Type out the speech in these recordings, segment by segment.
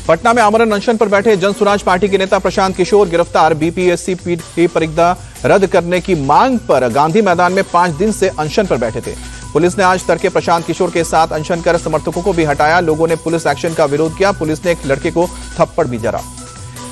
पटना में आमरण अनशन पर बैठे जनसुराज पार्टी के नेता प्रशांत किशोर गिरफ्तार। बीपीएससी की परीक्षा रद्द करने की मांग पर गांधी मैदान में 5 दिन से अनशन पर बैठे थे। पुलिस ने आज तड़के प्रशांत किशोर के साथ अनशन कर समर्थकों को भी हटाया। लोगों ने पुलिस एक्शन का विरोध किया। पुलिस ने एक लड़के को थप्पड़ भी जड़ा।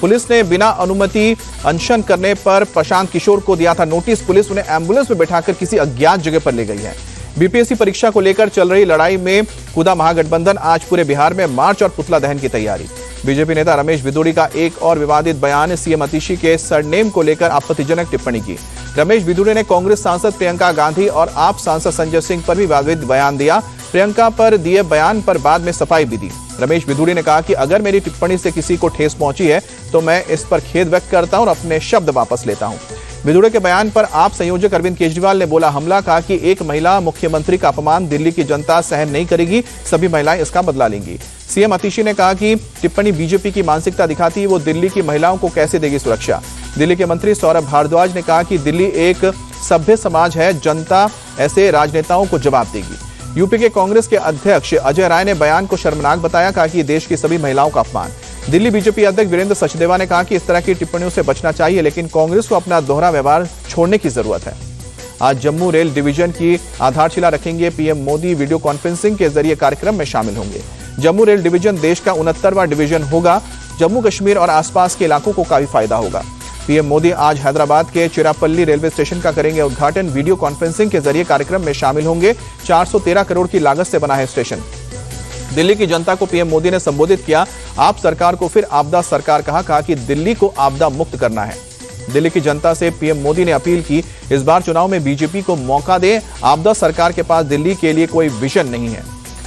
पुलिस ने बिना अनुमति अनशन करने पर प्रशांत किशोर को दिया था नोटिस। पुलिस उन्हें एम्बुलेंस में बिठाकर किसी अज्ञात जगह पर ले गई है। बीपीएससी परीक्षा को लेकर चल रही लड़ाई में कूदा महागठबंधन। आज पूरे बिहार में मार्च और पुतला दहन की तैयारी। बीजेपी नेता रमेश बिदुड़ी का एक और विवादित बयान। सीएम अतिशी के सरनेम को लेकर आपत्तिजनक टिप्पणी की। रमेश बिदुड़ी ने कांग्रेस सांसद प्रियंका गांधी और आप सांसद संजय सिंह पर भी विवादित बयान दिया। प्रियंका पर दिए बयान पर बाद में सफाई भी दी। रमेश बिदुड़ी ने कहा कि अगर मेरी टिप्पणी से किसी को ठेस पहुंची है तो मैं इस पर खेद व्यक्त करता हूं और अपने शब्द वापस लेता हूं। बिदुड़ी के बयान पर आप संयोजक अरविंद केजरीवाल ने बोला हमला। कहा कि एक महिला मुख्यमंत्री का अपमान दिल्ली की जनता सहन नहीं करेगी, सभी महिलाएं इसका बदला लेंगी। सीएम अतिशी ने कहा कि टिप्पणी बीजेपी की मानसिकता दिखाती है, वो दिल्ली की महिलाओं को कैसे देगी सुरक्षा। दिल्ली के मंत्री सौरभ भारद्वाज ने कहा कि दिल्ली एक सभ्य समाज है, जनता ऐसे राजनेताओं को जवाब देगी। यूपी के कांग्रेस के अध्यक्ष अजय राय ने बयान को शर्मनाक बताया। कहा कि देश की सभी महिलाओं का अपमान। दिल्ली बीजेपी अध्यक्ष वीरेंद्र सचदेवा ने कहा कि इस तरह की टिप्पणियों से बचना चाहिए, लेकिन कांग्रेस को अपना दोहरा व्यवहार छोड़ने की जरूरत है। आज जम्मू रेल डिवीजन की आधारशिला रखेंगे पीएम मोदी। वीडियो कॉन्फ्रेंसिंग के जरिए कार्यक्रम में शामिल होंगे। जम्मू रेल डिवीजन देश का 69वां डिवीजन होगा। जम्मू कश्मीर और आसपास के इलाकों को काफी फायदा होगा। पीएम मोदी आज हैदराबाद के चिरापल्ली रेलवे स्टेशन का करेंगे उद्घाटन। वीडियो कॉन्फ्रेंसिंग के जरिए कार्यक्रम में शामिल होंगे। 413 करोड़ की लागत से बना है स्टेशन। दिल्ली की जनता को पीएम मोदी ने संबोधित किया। आप सरकार को फिर आपदा सरकार कहा कि दिल्ली को आपदा मुक्त करना है। दिल्ली की जनता से पीएम मोदी ने अपील की इस बार चुनाव में बीजेपी को मौका दे। आपदा सरकार के पास दिल्ली के लिए कोई विजन नहीं है।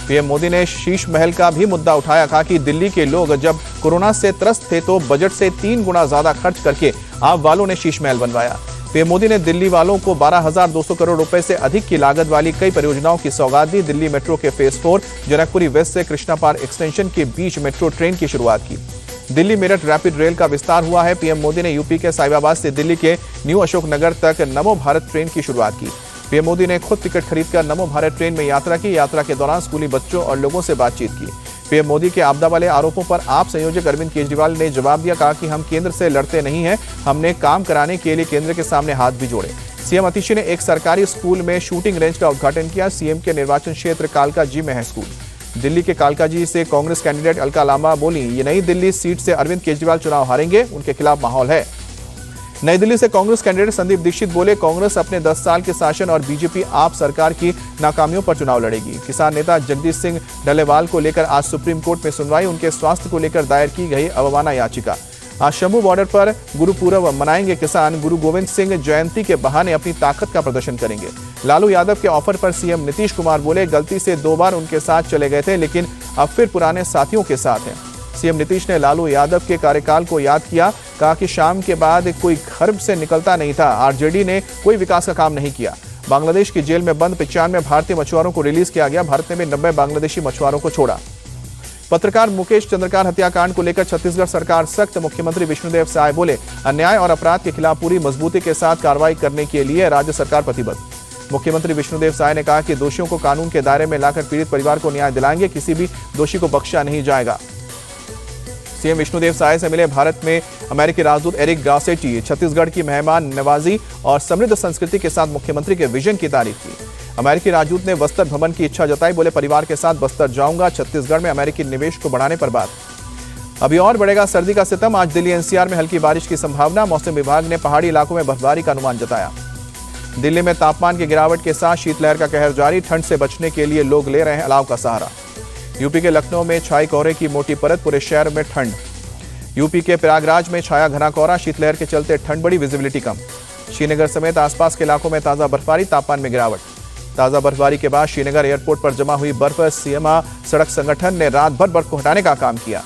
पीएम मोदी ने शीश महल का भी मुद्दा उठाया। कहा कि दिल्ली के लोग जब कोरोना से त्रस्त थे तो बजट से 3 गुना ज्यादा खर्च करके आप वालों ने शीश महल बनवाया। पीएम मोदी ने दिल्ली वालों को 12,200 करोड़ रुपए से अधिक की लागत वाली कई परियोजनाओं की सौगात दी। दिल्ली मेट्रो के फेज 4 जनकपुरी वेस्ट से कृष्णा पार एक्सटेंशन के बीच मेट्रो ट्रेन की शुरुआत की। दिल्ली मेरठ रैपिड रेल का विस्तार हुआ है। पीएम मोदी ने यूपी के साहिबाबाद से दिल्ली के न्यू अशोकनगर तक नमो भारत ट्रेन की शुरुआत की। पीएम मोदी ने खुद टिकट खरीदकर नमो भारत ट्रेन में यात्रा की। यात्रा के दौरान स्कूली बच्चों और लोगों से बातचीत की। पीएम मोदी के आपदा वाले आरोपों पर आप संयोजक अरविंद केजरीवाल ने जवाब दिया। कहा कि हम केंद्र से लड़ते नहीं हैं, हमने काम कराने के लिए केंद्र के सामने हाथ भी जोड़े। सीएम अतिशी ने एक सरकारी स्कूल में शूटिंग रेंज का उद्घाटन किया। सीएम के निर्वाचन क्षेत्र कालकाजी में है स्कूल। दिल्ली के कालकाजी से कांग्रेस कैंडिडेट अलका लांबा बोली ये नई दिल्ली सीट से अरविंद केजरीवाल चुनाव हारेंगे, उनके खिलाफ माहौल है। नई दिल्ली से कांग्रेस कैंडिडेट संदीप दीक्षित बोले कांग्रेस अपने 10 साल के शासन और बीजेपी आप सरकार की नाकामियों पर चुनाव लड़ेगी। किसान नेता जगदीश सिंह डलेवाल को लेकर आज सुप्रीम कोर्ट में सुनवाई। उनके स्वास्थ्य को लेकर दायर की गई अवमानना याचिका। आज शंभू बॉर्डर पर गुरुपूर्व मनाएंगे किसान। गुरु गोविंद सिंह जयंती के बहाने अपनी ताकत का प्रदर्शन करेंगे। लालू यादव के ऑफर पर सीएम नीतीश कुमार बोले गलती से 2 बार उनके साथ चले गए थे, लेकिन अब फिर पुराने साथियों के साथ हैं। सीएम नीतीश ने लालू यादव के कार्यकाल को याद किया। कहा कि शाम के बाद कोई घर से निकलता नहीं था। आरजेडी ने कोई विकास का काम नहीं किया। बांग्लादेश की जेल में बंद 95 भारतीय मछुआरों को रिलीज किया गया। भारत ने भी 90 बांग्लादेशी मछुआरों को छोड़ा। पत्रकार मुकेश चंद्रकार हत्याकांड को लेकर छत्तीसगढ़ सरकार सख्त। मुख्यमंत्री विष्णुदेव साय बोले अन्याय और अपराध के खिलाफ पूरी मजबूती के साथ कार्रवाई करने के लिए राज्य सरकार प्रतिबद्ध। मुख्यमंत्री विष्णुदेव साय ने कहा कि दोषियों को कानून के दायरे में लाकर पीड़ित परिवार को न्याय दिलाएंगे। किसी भी दोषी को बख्शा नहीं जाएगा। सीएम विष्णुदेव साय से मिले भारत में अमेरिकी राजदूत एरिक गासेटी। छत्तीसगढ़ की मेहमान नवाजी और समृद्ध संस्कृति के साथ मुख्यमंत्री के विजन की तारीफ की। अमेरिकी राजदूत ने बस्तर भ्रमण की इच्छा जताई। बोले परिवार के साथ बस्तर जाऊंगा। छत्तीसगढ़ में अमेरिकी निवेश को बढ़ाने पर बात। अभी और बढ़ेगा सर्दी का सितम। आज दिल्ली एनसीआर में हल्की बारिश की संभावना। मौसम विभाग ने पहाड़ी इलाकों में बर्फबारी का अनुमान जताया। दिल्ली में तापमान की गिरावट के साथ शीतलहर का कहर जारी। ठंड से बचने के लिए लोग ले रहे हैं अलाव का सहारा। यूपी के लखनऊ में छाई कोहरे की मोटी परत। पूरे शहर में ठंड। यूपी के प्रयागराज में छाया घना कोहरा। शीतलहर के चलते ठंड बढ़ी, विजिबिलिटी कम। श्रीनगर समेत आसपास के इलाकों में ताजा बर्फबारी। तापमान में गिरावट। ताजा बर्फबारी के बाद श्रीनगर एयरपोर्ट पर जमा हुई बर्फ। सीमा सड़क संगठन ने रात भर बर्फ को हटाने का काम किया।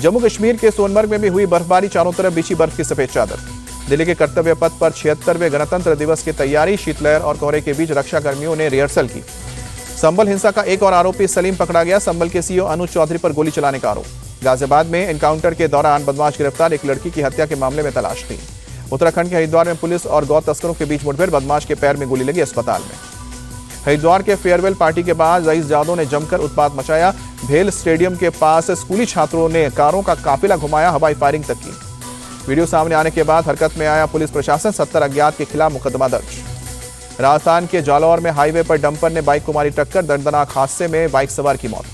जम्मू कश्मीर के सोनमर्ग में भी हुई बर्फबारी। चारों तरफ बिछी बर्फ की सफेद चादर। दिल्ली के कर्तव्य पथ पर 76वें गणतंत्र दिवस की तैयारी। शीतलहर और कोहरे के बीच रक्षा कर्मियों ने रिहर्सल की। संबल हिंसा का एक और आरोपी सलीम पकड़ा गया। संबल के सीईओ अनुज चौधरी पर गोली चलाने का आरोप। गाजियाबाद में एनकाउंटर के दौरान बदमाश गिरफ्तार। एक लड़की की हत्या के मामले में तलाश थी। उत्तराखंड के हरिद्वार में पुलिस और गौ तस्करों के बीच मुठभेड़। बदमाश के पैर में गोली लगी, अस्पताल में। हरिद्वार के फेयरवेल पार्टी के बाद रईस जादव ने जमकर उत्पात मचाया। भेल स्टेडियम के पास स्कूली छात्रों ने कारों का काफिला घुमाया, हवाई फायरिंग तक की। वीडियो सामने आने के बाद हरकत में आया पुलिस प्रशासन। 70 अज्ञात के खिलाफ मुकदमा दर्ज। राजस्थान के जालौर में हाईवे पर डंपर ने बाइक को मारी टक्कर। दर्दनाक हादसे में बाइक सवार की मौत।